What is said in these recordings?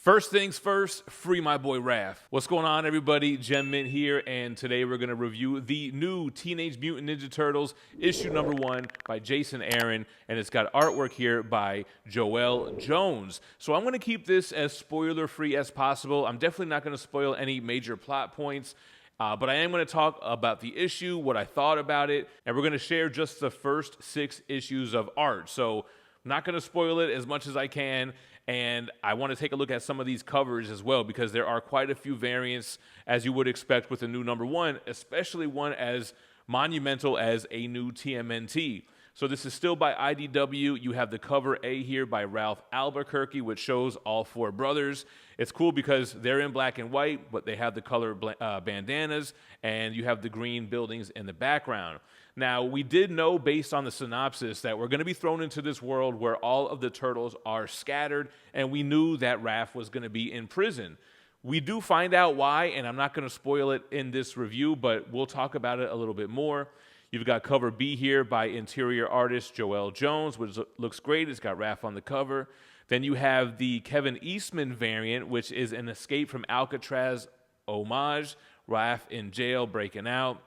First things first, free my boy Raph. What's going on, everybody? GemMint here, and today we're going to review the new Teenage Mutant Ninja Turtles issue number 1 by Jason Aaron, and it's got artwork here by Joel Jones. So I'm going to keep this as spoiler-free as possible. I'm definitely not going to spoil any major plot points, but I am going to talk about the issue, what I thought about it, and we're going to share just the first 6 issues of art. So I'm not going to spoil it as much as I can. And I want to take a look at some of these covers as well, because there are quite a few variants, as you would expect with the new number 1, especially one as monumental as a new TMNT. So this is still by IDW. You have the cover A here by Ralph Albuquerque, which shows all 4 brothers. It's cool because they're in black and white, but they have the color bandanas, and you have the green buildings in the background. Now, we did know based on the synopsis that we're going to be thrown into this world where all of the turtles are scattered, and we knew that Raph was going to be in prison. We do find out why, and I'm not going to spoil it in this review, but we'll talk about it a little bit more. You've got cover B here by interior artist Joel Jones, which looks great. It's got Raph on the cover. Then you have the Kevin Eastman variant, which is an Escape from Alcatraz homage. Raph in jail breaking out.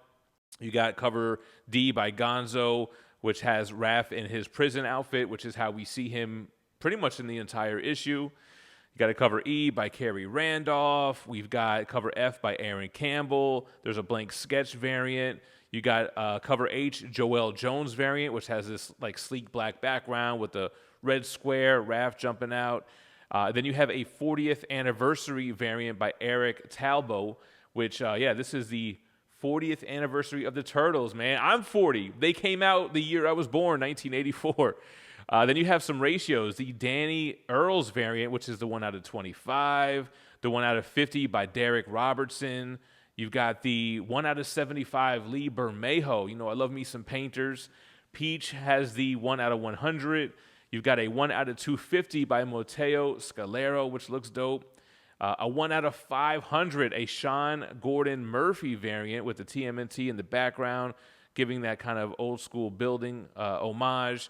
You got cover D by Gonzo, which has Raph in his prison outfit, which is how we see him pretty much in the entire issue. You got a cover E by Carrie Randolph. We've got cover F by Aaron Campbell. There's a blank sketch variant. You got cover H, Joel Jones variant, which has this like sleek black background with the red square, Raph jumping out. Then you have a 40th anniversary variant by Eric Talbot, which, this is the 40th anniversary of the Turtles, man. I'm 40. They came out the year I was born, 1984. Then you have some ratios. The Danny Earls variant, which is the 1 out of 25. The 1 out of 50 by Derek Robertson. You've got the 1 out of 75 Lee Bermejo. You know, I love me some painters. Peach has the 1 out of 100. You've got a 1 out of 250 by Mateo Scalero, which looks dope. A 1 out of 500, a Sean Gordon Murphy variant with the TMNT in the background, giving that kind of old school building homage.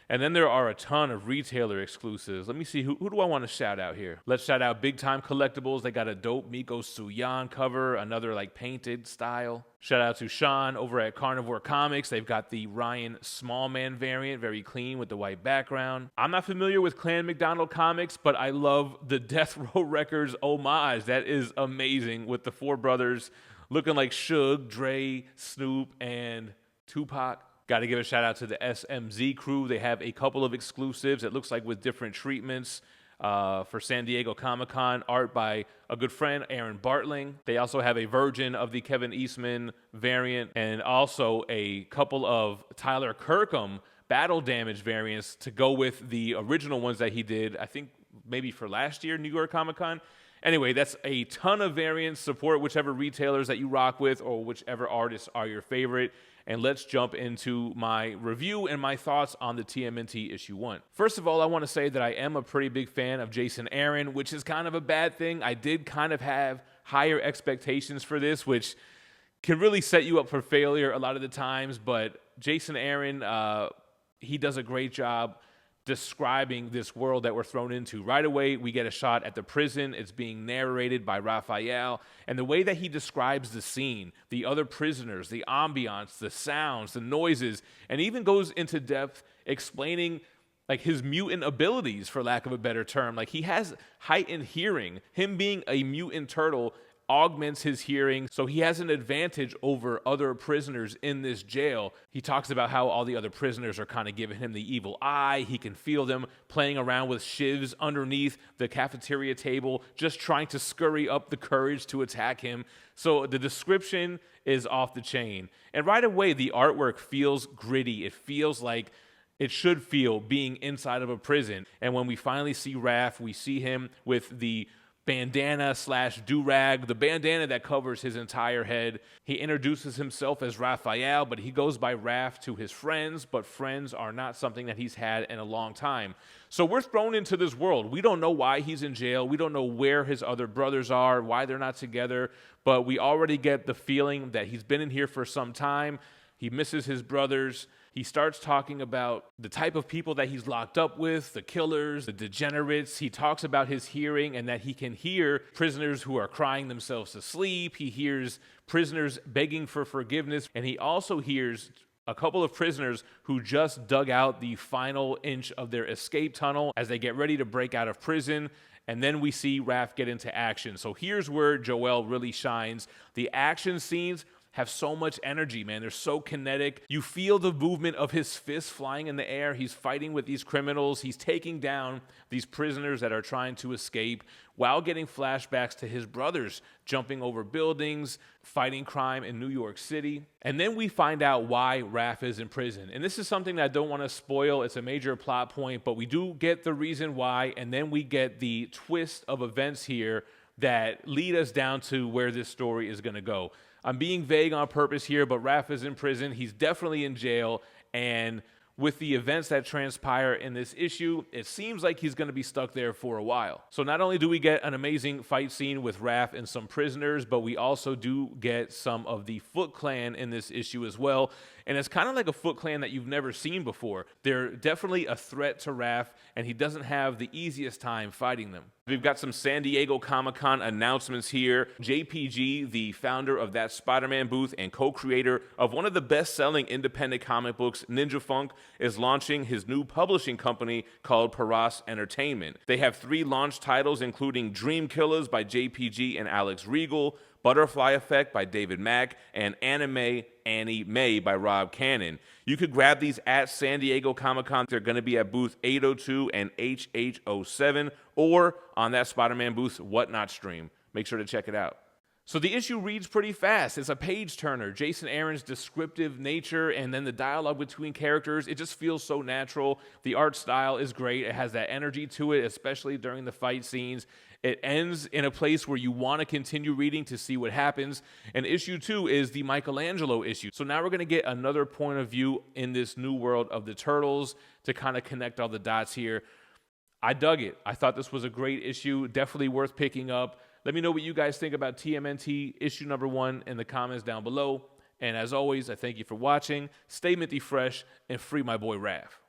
And then there are a ton of retailer exclusives. Let me see, who do I want to shout out here? Let's shout out Big Time Collectibles. They got a dope Miko Suyan cover, another like painted style. Shout out to Sean over at Carnivore Comics. They've got the Ryan Smallman variant, very clean with the white background. I'm not familiar with Clan McDonald Comics, but I love the Death Row Records homage. That is amazing, with the 4 brothers looking like Suge, Dre, Snoop, and Tupac. Got to give a shout out to the SMZ crew. They have a couple of exclusives, it looks like, with different treatments for San Diego Comic-Con. Art by a good friend, Aaron Bartling. They also have a version of the Kevin Eastman variant, and also a couple of Tyler Kirkham Battle Damage variants to go with the original ones that he did, I think maybe for last year, New York Comic-Con. Anyway, that's a ton of variants. Support whichever retailers that you rock with or whichever artists are your favorite. And let's jump into my review and my thoughts on the TMNT issue 1. First of all, I want to say that I am a pretty big fan of Jason Aaron, which is kind of a bad thing. I did kind of have higher expectations for this, which can really set you up for failure a lot of the times. But Jason Aaron, he does a great job describing this world that we're thrown into. Right away, we get a shot at the prison. It's being narrated by Raphael. And the way that he describes the scene, the other prisoners, the ambiance, the sounds, the noises, and even goes into depth explaining like his mutant abilities, for lack of a better term. Like, he has heightened hearing. Him being a mutant turtle augments his hearing, so he has an advantage over other prisoners in this jail. He talks about how all the other prisoners are kind of giving him the evil eye. He can feel them playing around with shivs underneath the cafeteria table, just trying to scurry up the courage to attack him. So the description is off the chain. And right away, the artwork feels gritty. It feels like it should feel being inside of a prison. And when we finally see Raph, we see him with the bandana / do-rag, the bandana that covers his entire head. He introduces himself as Raphael, but he goes by Raph to his friends, but friends are not something that he's had in a long time. So we're thrown into this world. We don't know why he's in jail. We don't know where his other brothers are, why they're not together, but we already get the feeling that he's been in here for some time. He misses his brothers. He starts talking about the type of people that he's locked up with, the killers, the degenerates. He talks about his hearing and that he can hear prisoners who are crying themselves to sleep. He hears prisoners begging for forgiveness, and he also hears a couple of prisoners who just dug out the final inch of their escape tunnel as they get ready to break out of prison. And then we see Raph get into action. So here's where Joel really shines. The action scenes have so much energy, man. They're so kinetic. You feel the movement of his fists flying in the air. He's fighting with these criminals. He's taking down these prisoners that are trying to escape while getting flashbacks to his brothers jumping over buildings, fighting crime in New York City. And then we find out why Raph is in prison. And this is something that I don't want to spoil. It's a major plot point, but we do get the reason why, and then we get the twist of events here that lead us down to where this story is going to go. I'm being vague on purpose here, but Raph is in prison. He's definitely in jail, and with the events that transpire in this issue, it seems like he's going to be stuck there for a while. So not only do we get an amazing fight scene with Raph and some prisoners, but we also do get some of the Foot Clan in this issue as well. And it's kind of like a Foot Clan that you've never seen before. They're definitely a threat to Raph, and he doesn't have the easiest time fighting them. We've got some San Diego Comic-Con announcements here. JPG, the founder of That Spider-Man Booth and co-creator of one of the best-selling independent comic books, Ninja Funk, is launching his new publishing company called Paras Entertainment. They have 3 launch titles, including Dream Killers by JPG and Alex Regal, Butterfly Effect by David Mack, and Anime Annie May by Rob Cannon. You could grab these at San Diego Comic-Con. They're going to be at booth 802 and HH07 or on That Spider-Man Booth's Whatnot stream. Make sure to check it out. So the issue reads pretty fast. It's a page-turner. Jason Aaron's descriptive nature and then the dialogue between characters, it just feels so natural. The art style is great. It has that energy to it, especially during the fight scenes. It ends in a place where you want to continue reading to see what happens. And issue 2 is the Michelangelo issue. So now we're going to get another point of view in this new world of the Turtles to kind of connect all the dots here. I dug it. I thought this was a great issue, definitely worth picking up. Let me know what you guys think about TMNT issue number 1 in the comments down below. And as always, I thank you for watching. Stay minty fresh and free my boy Raph.